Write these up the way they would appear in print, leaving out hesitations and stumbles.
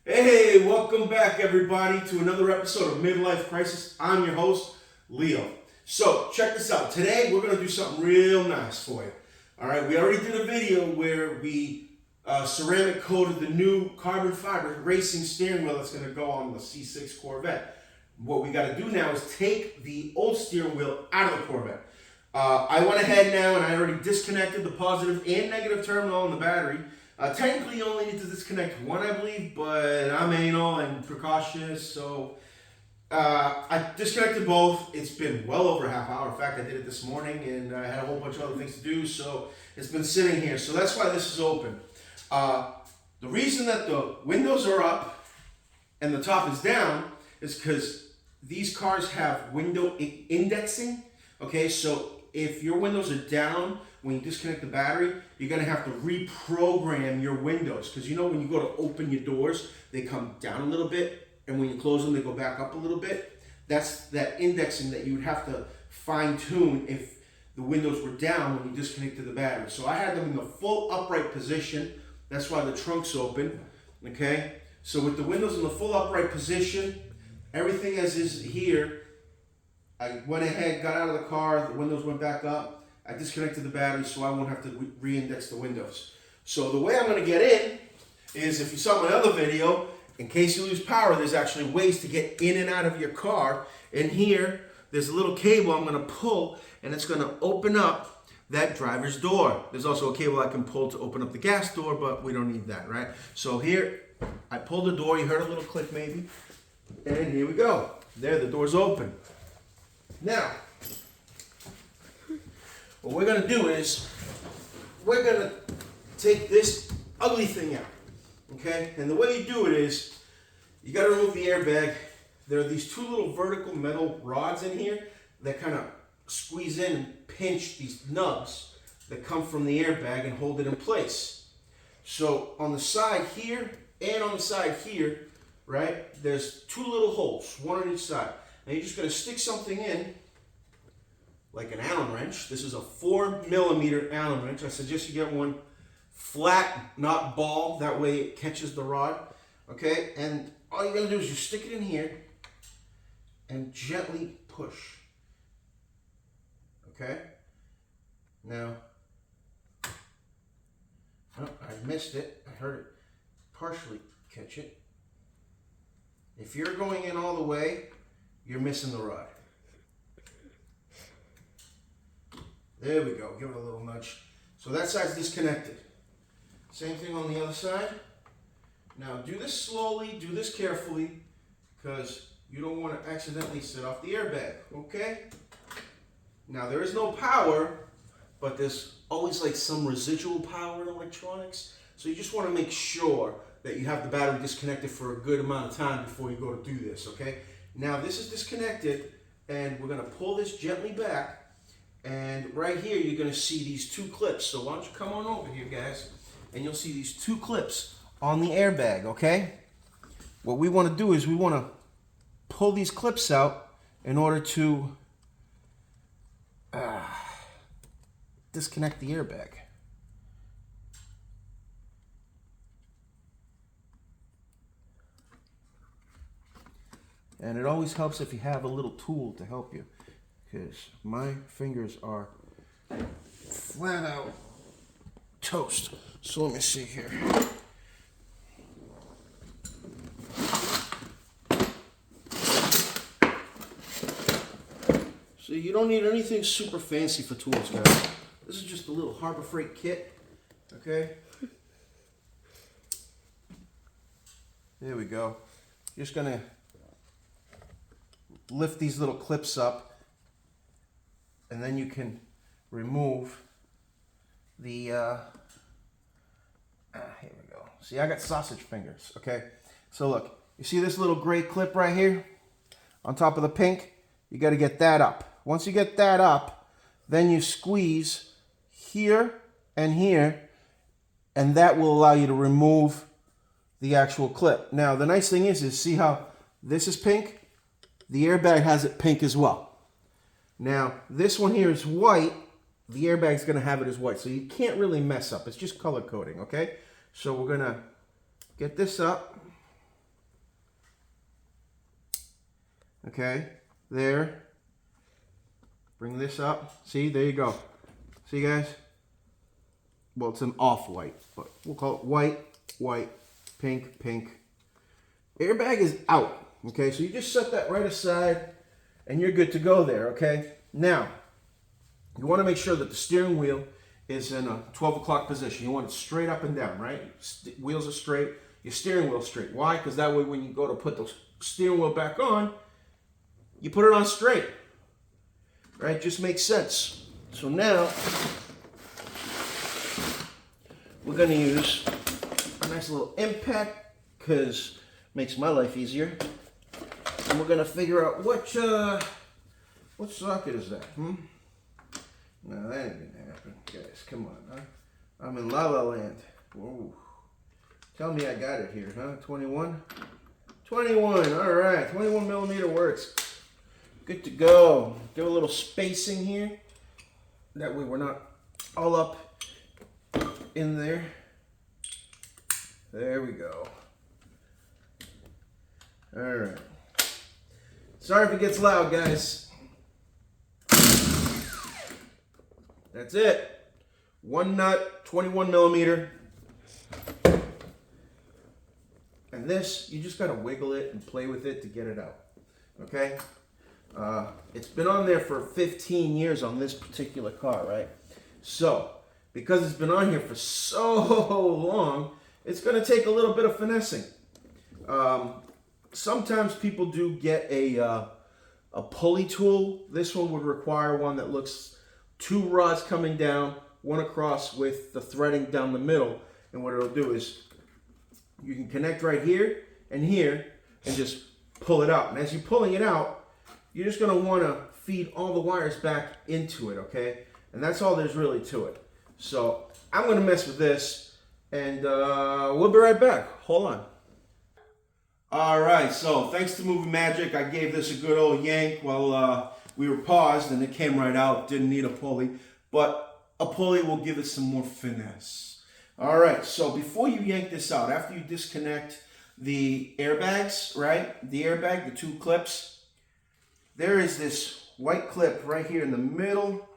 Hey, welcome back everybody to another episode of Midlife Crisis. I'm your host, Leo. So, check this out. Today we're going to do something real nice for you. Alright, we already did a video where we ceramic coated the new carbon fiber racing steering wheel that's going to go on the C6 Corvette. What we got to do now is take the old steering wheel out of the Corvette. I went ahead now and I already disconnected the positive and negative terminal on the battery. Technically, you only need to disconnect one, I believe, but I'm anal and precautious, so I disconnected both. It's been well over a half hour. In fact, I did it this morning, and I had a whole bunch of other things to do, so it's been sitting here. So that's why this is open. The reason that the windows are up and the top is down is because these cars have window indexing. Okay, so if your windows are down when you disconnect the battery, you're going to have to reprogram your windows. Because you know when you go to open your doors, they come down a little bit. And when you close them, they go back up a little bit. That's that indexing that you would have to fine tune if the windows were down when you disconnected the battery. So I had them in the full upright position. That's why the trunk's open. Okay? So with the windows in the full upright position, everything as is here, I went ahead, got out of the car, the windows went back up. I disconnected the battery so I won't have to re-index the windows. So the way I'm going to get in is, if you saw my other video, in case you lose power, there's actually ways to get in and out of your car. And here, there's a little cable I'm going to pull, and it's going to open up that driver's door. There's also a cable I can pull to open up the gas door, but we don't need that, right? So here, I pulled the door. You heard a little click maybe. And here we go. There, the door's open. Now, what we're going to do is, we're going to take this ugly thing out, okay? And the way you do it is, you got to remove the airbag. There are these two little vertical metal rods in here that kind of squeeze in and pinch these nubs that come from the airbag and hold it in place. So on the side here and on the side here, right, there's two little holes, one on each side. Now you're just going to stick something in, like an Allen wrench. This is a 4mm Allen wrench. I suggest you get one flat, not ball. That way it catches the rod. Okay, and all you're going to do is you stick it in here and gently push. Okay, now, oh, I missed it. I heard it partially catch it. If you're going in all the way, you're missing the rod. There we go. Give it a little nudge. So that side's disconnected. Same thing on the other side. Now do this slowly, do this carefully, because you don't want to accidentally set off the airbag, okay? Now there is no power, but there's always like some residual power in electronics. So you just want to make sure that you have the battery disconnected for a good amount of time before you go to do this, okay? Now this is disconnected, and we're going to pull this gently back. And right here, you're going to see these two clips. So why don't you come on over here, guys, and you'll see these two clips on the airbag, okay? What we want to do is we want to pull these clips out in order to disconnect the airbag. And it always helps if you have a little tool to help you, because my fingers are flat out toast. So let me see here. So you don't need anything super fancy for tools, guys. This is just a little Harbor Freight kit, okay? There we go. You're just gonna lift these little clips up, and then you can remove the, here we go. See, I got sausage fingers, okay? So look, you see this little gray clip right here on top of the pink? You got to get that up. Once you get that up, then you squeeze here and here, and that will allow you to remove the actual clip. Now, the nice thing is see how this is pink? The airbag has it pink as well. Now, this one here is white. The airbag's going to have it as white, so you can't really mess up. It's just color coding, okay? So we're going to get this up. Okay, there. Bring this up. See, there you go. See, guys? Well, it's an off-white, but we'll call it white, white, pink, pink. Airbag is out, okay? So you just set that right aside, and you're good to go there, okay? Now, you want to make sure that the steering wheel is in a 12 o'clock position. You want it straight up and down, right? Wheels are straight, your steering wheel straight. Why? Because that way when you go to put the steering wheel back on, you put it on straight, right? Just makes sense. So now, we're going to use a nice little impact because it makes my life easier. And we're going to figure out what socket is that? No, that ain't going to happen. Guys, come on. Huh? I'm in La La Land. Whoa. Tell me I got it here, huh? 21? 21. All right. 21 millimeter works. Good to go. Give a little spacing here. That way we're not all up in there. There we go. All right. Sorry if it gets loud, guys. That's it. One nut, 21 millimeter. And this, you just gotta wiggle it and play with it to get it out. Okay? It's been on there for 15 years on this particular car, right? So, because it's been on here for so long, it's going to take a little bit of finessing. Sometimes people do get a pulley tool. This one would require one that looks 2 rods coming down, one across with the threading down the middle. And what it'll do is you can connect right here and just pull it out. And as you're pulling it out, you're just going to want to feed all the wires back into it, okay? And that's all there's really to it. So I'm going to mess with this, and we'll be right back. Hold on. All right, so thanks to Movie Magic, I gave this a good old yank while we were paused, and it came right out. Didn't need a pulley, but a pulley will give it some more finesse. All right, so before you yank this out, after you disconnect the airbags, right, the airbag, the 2 clips, there is this white clip right here in the middle.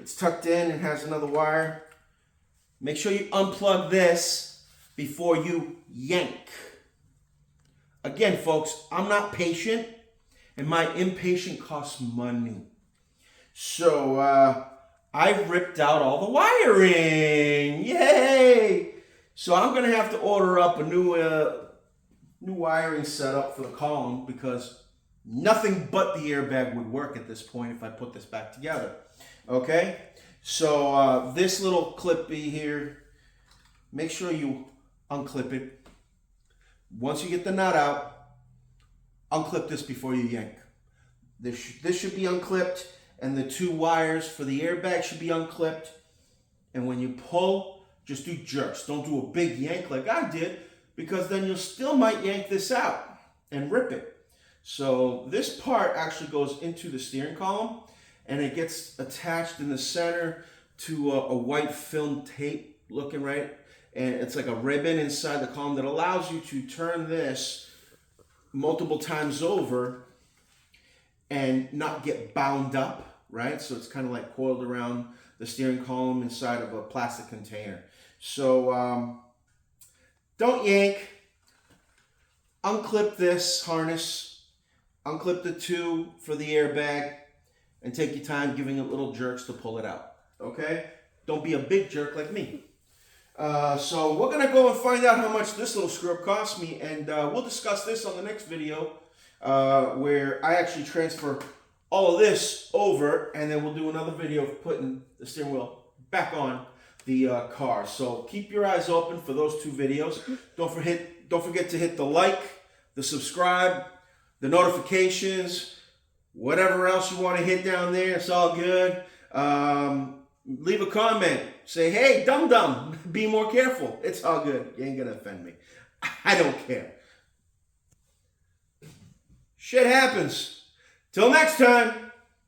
It's tucked in and has another wire. Make sure you unplug this before you yank. Again, folks, I'm not patient, and my impatient costs money. So I ripped out all the wiring. Yay! So I'm going to have to order up a new wiring setup for the column because nothing but the airbag would work at this point if I put this back together. Okay, so this little clippy here, make sure you unclip it. Once you get the nut out, unclip this before you yank. This should be unclipped, and the 2 wires for the airbag should be unclipped. And when you pull, just do jerks. Don't do a big yank like I did, because then you still might yank this out and rip it. So this part actually goes into the steering column, and it gets attached in the center to a white film tape looking, right? And it's like a ribbon inside the column that allows you to turn this multiple times over and not get bound up, right? So it's kind of like coiled around the steering column inside of a plastic container. So don't yank. Unclip this harness. Unclip the 2 for the airbag. And take your time giving it little jerks to pull it out. Okay? Don't be a big jerk like me. So we're going to go and find out how much this little screw-up cost me. And we'll discuss this on the next video where I actually transfer all of this over. And then we'll do another video of putting the steering wheel back on the car. So keep your eyes open for those 2 videos. Don't forget to hit the like, the subscribe, the notifications, whatever else you want to hit down there. It's all good. Leave a comment. Say, hey, dum-dum, be more careful. It's all good. You ain't going to offend me. I don't care. Shit happens. Till next time.